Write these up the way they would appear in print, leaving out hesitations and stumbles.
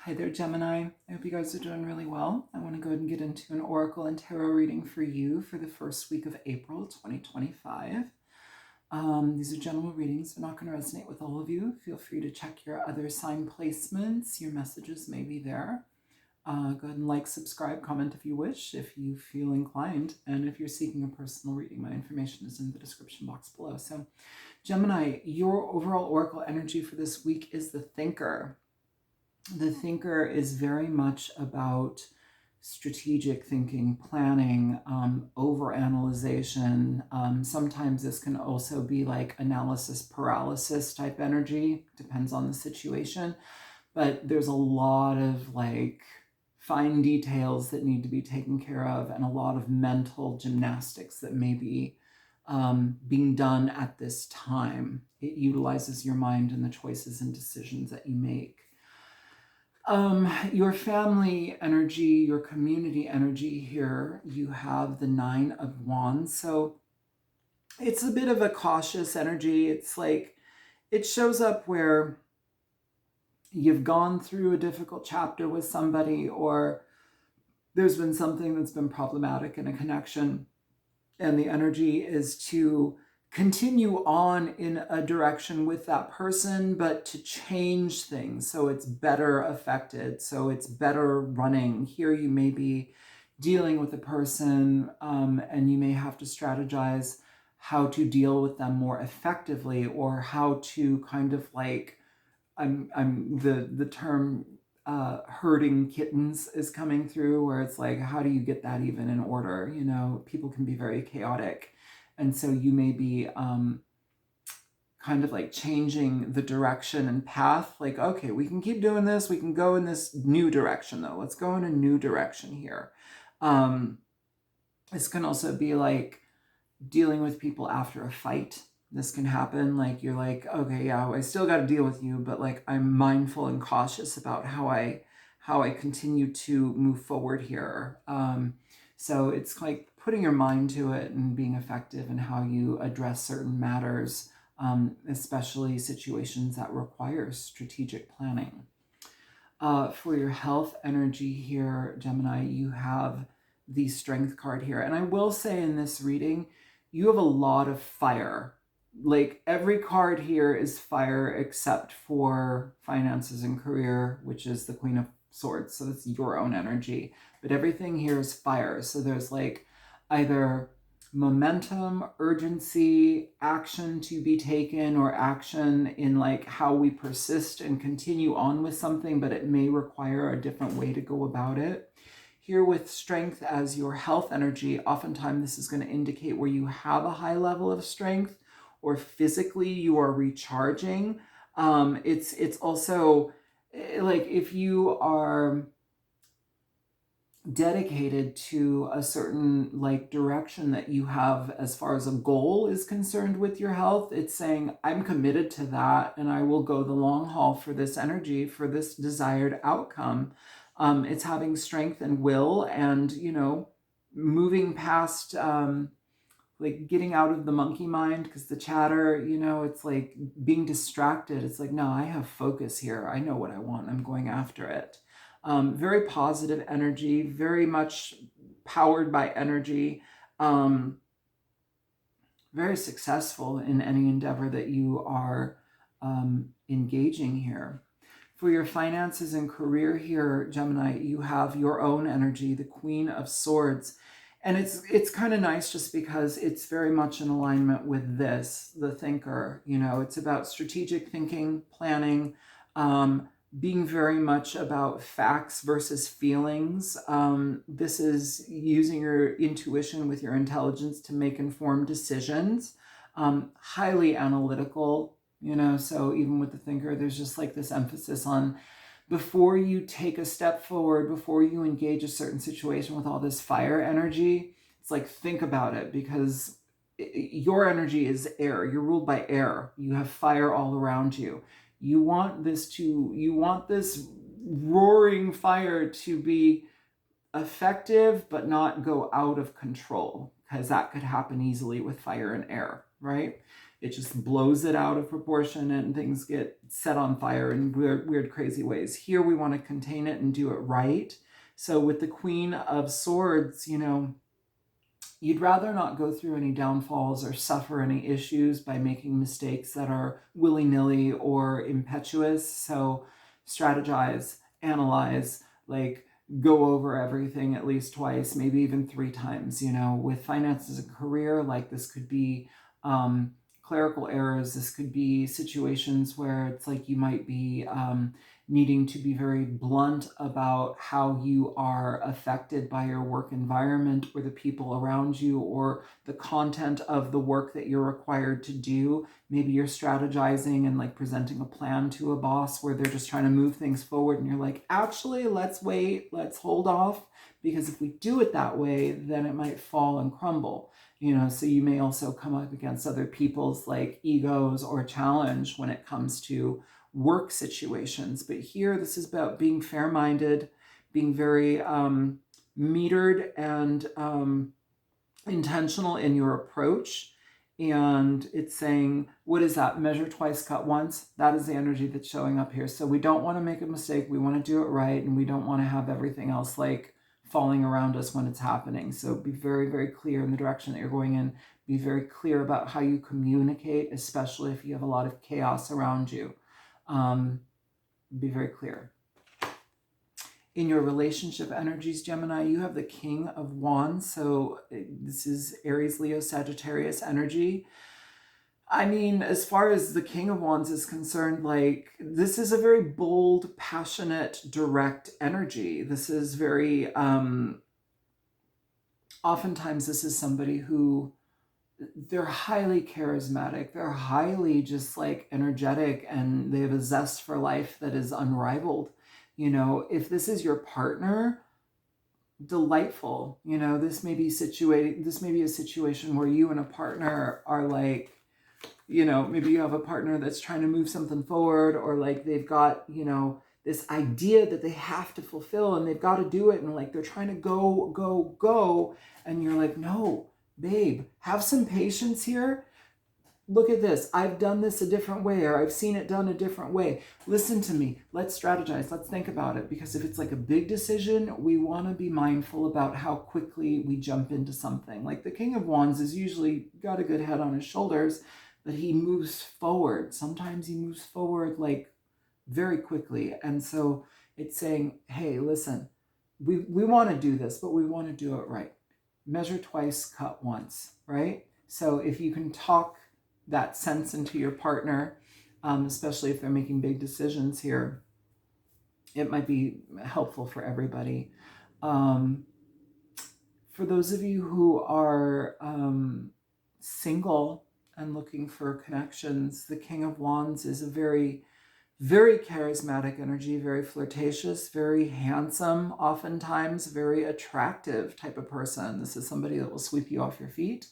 Hi there, Gemini. I hope you guys are doing really well. I want to go ahead and get into an oracle and tarot reading for you for the first week of April 2025. These are general readings. They're not going to resonate with all of you. Feel free to check your other sign placements. Your messages may be there. Go ahead and like, subscribe, comment if you wish, if you feel inclined. And if you're seeking a personal reading, my information is in the description box below. So, Gemini, your overall oracle energy for this week is the Thinker. The Thinker is very much about strategic thinking, planning, overanalyzation. Sometimes this can also be like analysis paralysis type energy, depends on the situation. But there's a lot of like fine details that need to be taken care of and a lot of mental gymnastics that may be being done at this time. It utilizes your mind and the choices and decisions that you make. Your family energy, your community energy here, you have the Nine of Wands. So it's a bit of a cautious energy. It's like, it shows up where you've gone through a difficult chapter with somebody, or there's been something that's been problematic in a connection, and the energy is to continue on in a direction with that person, but to change things so it's better affected, so it's better running. Here you may be dealing with a person and you may have to strategize how to deal with them more effectively, or how to kind of like, the term herding kittens is coming through, where it's like, how do you get that even in order? You know, people can be very chaotic. And so you may be kind of like changing the direction and path. Like, okay, we can keep doing this. We can go in this new direction though. Let's go in a new direction here. This can also be like dealing with people after a fight. This can happen. Like, you're like, okay, yeah, I still got to deal with you, but like, I'm mindful and cautious about how I continue to move forward here. So it's like putting your mind to it and being effective in how you address certain matters, especially situations that require strategic planning. For your health energy here, Gemini, you have the Strength card here. And I will say in this reading, you have a lot of fire. Like, every card here is fire except for finances and career, which is the Queen of Swords. So it's your own energy. But everything here is fire. So there's like either momentum, urgency, action to be taken, or action in like how we persist and continue on with something, but it may require a different way to go about it. Here with Strength as your health energy, oftentimes this is going to indicate where you have a high level of strength, or physically you are recharging. It's also like, if you are dedicated to a certain like direction that you have as far as a goal is concerned with your health, it's saying, I'm committed to that and I will go the long haul for this energy, for this desired outcome. It's having strength and will, and, you know, moving past like getting out of the monkey mind, because the chatter, you know, it's like being distracted. It's like, no, I have focus here. I know what I want. I'm going after it. Very positive energy, very much powered by energy, very successful in any endeavor that you are engaging here. For your finances and career here, Gemini, you have your own energy, the Queen of Swords. And it's kind of nice just because it's very much in alignment with this, the Thinker. You know, it's about strategic thinking, planning, being very much about facts versus feelings. This is using your intuition with your intelligence to make informed decisions. Highly analytical, you know, so even with the Thinker, there's just like this emphasis on, before you take a step forward, before you engage a certain situation with all this fire energy, it's like, think about it, because your energy is air. You're ruled by air. You have fire all around you. You want this roaring fire to be effective, but not go out of control, because that could happen easily with fire and air, right? it just blows it out of proportion and things get set on fire in weird, crazy ways. Here we want to contain it and do it right. So with the Queen of Swords, you know, you'd rather not go through any downfalls or suffer any issues by making mistakes that are willy-nilly or impetuous. So strategize, analyze, like go over everything at least twice, maybe even 3 times. You know, with finances and career, like this could be clerical errors. This could be situations where it's like you might be needing to be very blunt about how you are affected by your work environment or the people around you or the content of the work that you're required to do. Maybe you're strategizing and like presenting a plan to a boss where they're just trying to move things forward and you're like, actually, let's wait, let's hold off, because if we do it that way, then it might fall and crumble. You know, so you may also come up against other people's like egos or challenge when it comes to work situations. But here, this is about being fair-minded, being very metered and intentional in your approach. And it's saying, what is that? Measure twice, cut once. That is the energy that's showing up here. So we don't want to make a mistake. We want to do it right. And we don't want to have everything else like falling around us when it's happening. So be very, very clear in the direction that you're going in. Be very clear about how you communicate, especially if you have a lot of chaos around you. Be very clear. In your relationship energies, Gemini, you have the King of Wands. So this is Aries, Leo, Sagittarius energy. I mean, as far as the King of Wands is concerned, like this is a very bold, passionate, direct energy. This is very, oftentimes this is somebody who, they're highly charismatic. They're highly just like energetic and they have a zest for life that is unrivaled. You know, if this is your partner, delightful. You know, this may be a situation where you and a partner are like, you know, maybe you have a partner that's trying to move something forward, or like they've got, you know, this idea that they have to fulfill and they've got to do it. And like, they're trying to go. And you're like, no, babe, have some patience here. Look at this. I've done this a different way, or I've seen it done a different way. Listen to me. Let's strategize. Let's think about it. Because if it's like a big decision, we want to be mindful about how quickly we jump into something. Like the King of Wands is usually got a good head on his shoulders, but he moves forward. Sometimes he moves forward like very quickly. And so it's saying, hey, listen, we want to do this, but we want to do it right. Measure twice, cut once, right? So if you can talk that sense into your partner, especially if they're making big decisions here, it might be helpful for everybody. For those of you who are single and looking for connections, the King of Wands is a very, very charismatic energy, very flirtatious, very handsome, oftentimes very attractive type of person. This is somebody that will sweep you off your feet.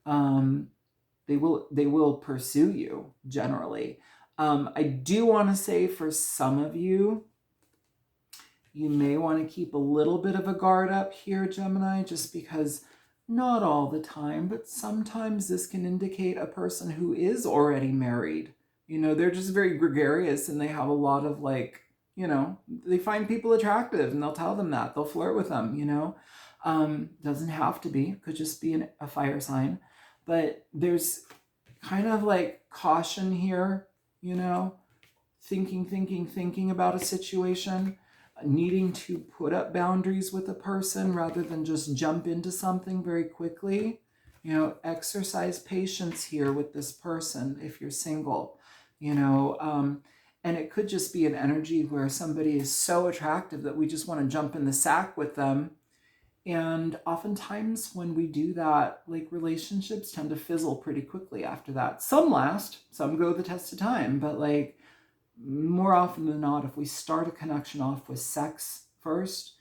They will pursue you generally. I do want to say for some of you, you may want to keep a little bit of a guard up here, Gemini, just because not all the time, but sometimes this can indicate a person who is already married. You know, they're just very gregarious and they have a lot of like, you know, they find people attractive and they'll tell them that. They'll flirt with them, you know. Doesn't have to be. Could just be a fire sign. But there's kind of like caution here, you know, thinking about a situation, needing to put up boundaries with a person rather than just jump into something very quickly. You know, exercise patience here with this person if you're single, you know, and it could just be an energy where somebody is so attractive that we just want to jump in the sack with them. And oftentimes when we do that, like relationships tend to fizzle pretty quickly after that. Some last, some go the test of time, but like more often than not, if we start a connection off with sex first,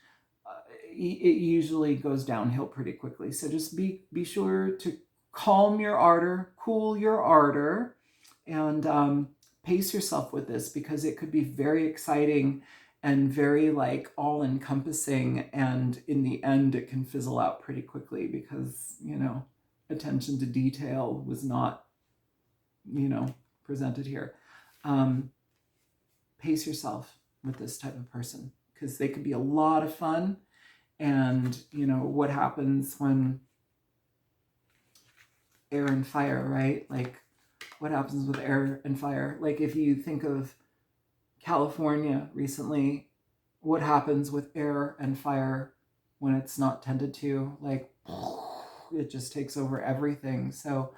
it usually goes downhill pretty quickly. So just be sure to calm your ardor, cool your ardor, and pace yourself with this, because it could be very exciting and very like all-encompassing, and in the end it can fizzle out pretty quickly because, you know, attention to detail was not you know, presented here. Pace yourself with this type of person, because they could be a lot of fun. And, you know, what happens when air and fire, right? Like, what happens with air and fire? Like, if you think of California recently, what happens with air and fire when it's not tended to? Like, it just takes over everything. So,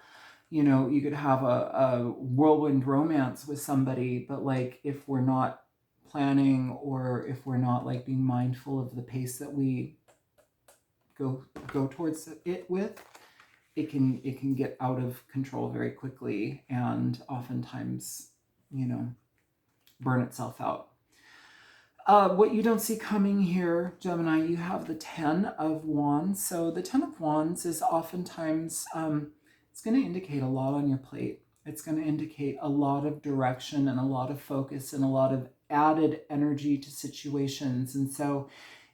you know, you could have a whirlwind romance with somebody, but like, if we're not planning, or if we're not like being mindful of the pace that we go towards it with, it can get out of control very quickly, and oftentimes, you know, burn itself out. What you don't see coming here, Gemini, you have the 10 of Wands. So the 10 of Wands is oftentimes, it's going to indicate a lot on your plate. It's going to indicate a lot of direction and a lot of focus and a lot of added energy to situations. And so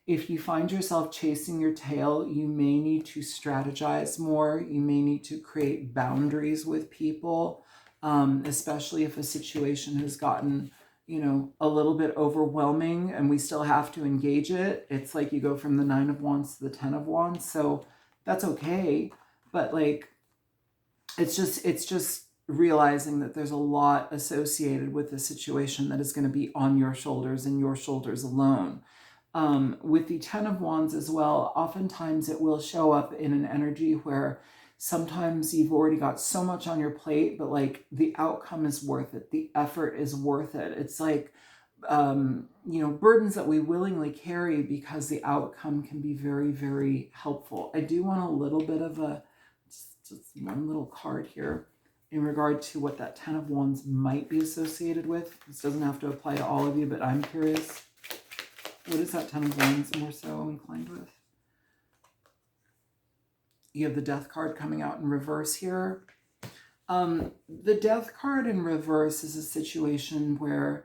if you find yourself chasing your tail, you may need to strategize more. You may need to create boundaries with people, especially if a situation has gotten, you know, a little bit overwhelming and we still have to engage it. It's like you go from the 9 of Wands to the 10 of Wands. So that's okay. But like, it's just realizing that there's a lot associated with the situation that is going to be on your shoulders and your shoulders alone. With the 10 of Wands as well, oftentimes it will show up in an energy where sometimes you've already got so much on your plate, but like the outcome is worth it. The effort is worth it. It's like, you know, burdens that we willingly carry because the outcome can be very, very helpful. I do want a little bit of just one little card here in regard to what that 10 of Wands might be associated with. This doesn't have to apply to all of you, but I'm curious. What is that 10 of Wands more so inclined with? You have the Death card coming out in reverse here. The Death card in reverse is a situation where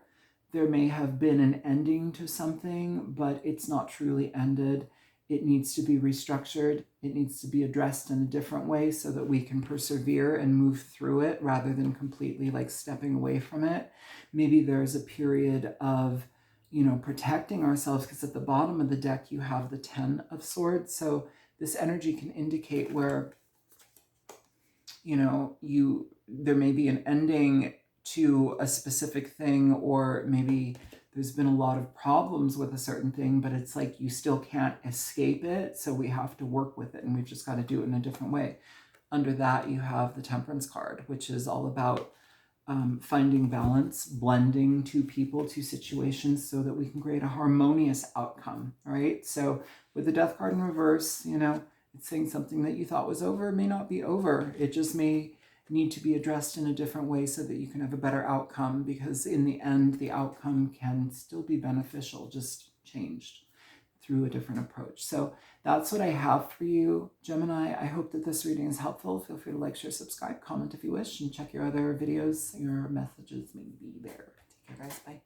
there may have been an ending to something, but it's not truly ended. It needs to be restructured. It needs to be addressed in a different way so that we can persevere and move through it rather than completely like stepping away from it. Maybe there's a period of, you know, protecting ourselves, because at the bottom of the deck you have the 10 of Swords. So this energy can indicate where, you know, there may be an ending to a specific thing, or maybe there's been a lot of problems with a certain thing, but it's like you still can't escape it. So we have to work with it, and we've just got to do it in a different way. Under that, you have the Temperance card, which is all about finding balance, blending two people, two situations, so that we can create a harmonious outcome, right? So with the Death card in reverse, you know, it's saying something that you thought was over may not be over. It just may need to be addressed in a different way so that you can have a better outcome, because in the end, the outcome can still be beneficial, just changed through a different approach. So that's what I have for you, Gemini. I hope that this reading is helpful. Feel free to like, share, subscribe, comment if you wish, and check your other videos. Your messages may be there. Take care, guys. Bye.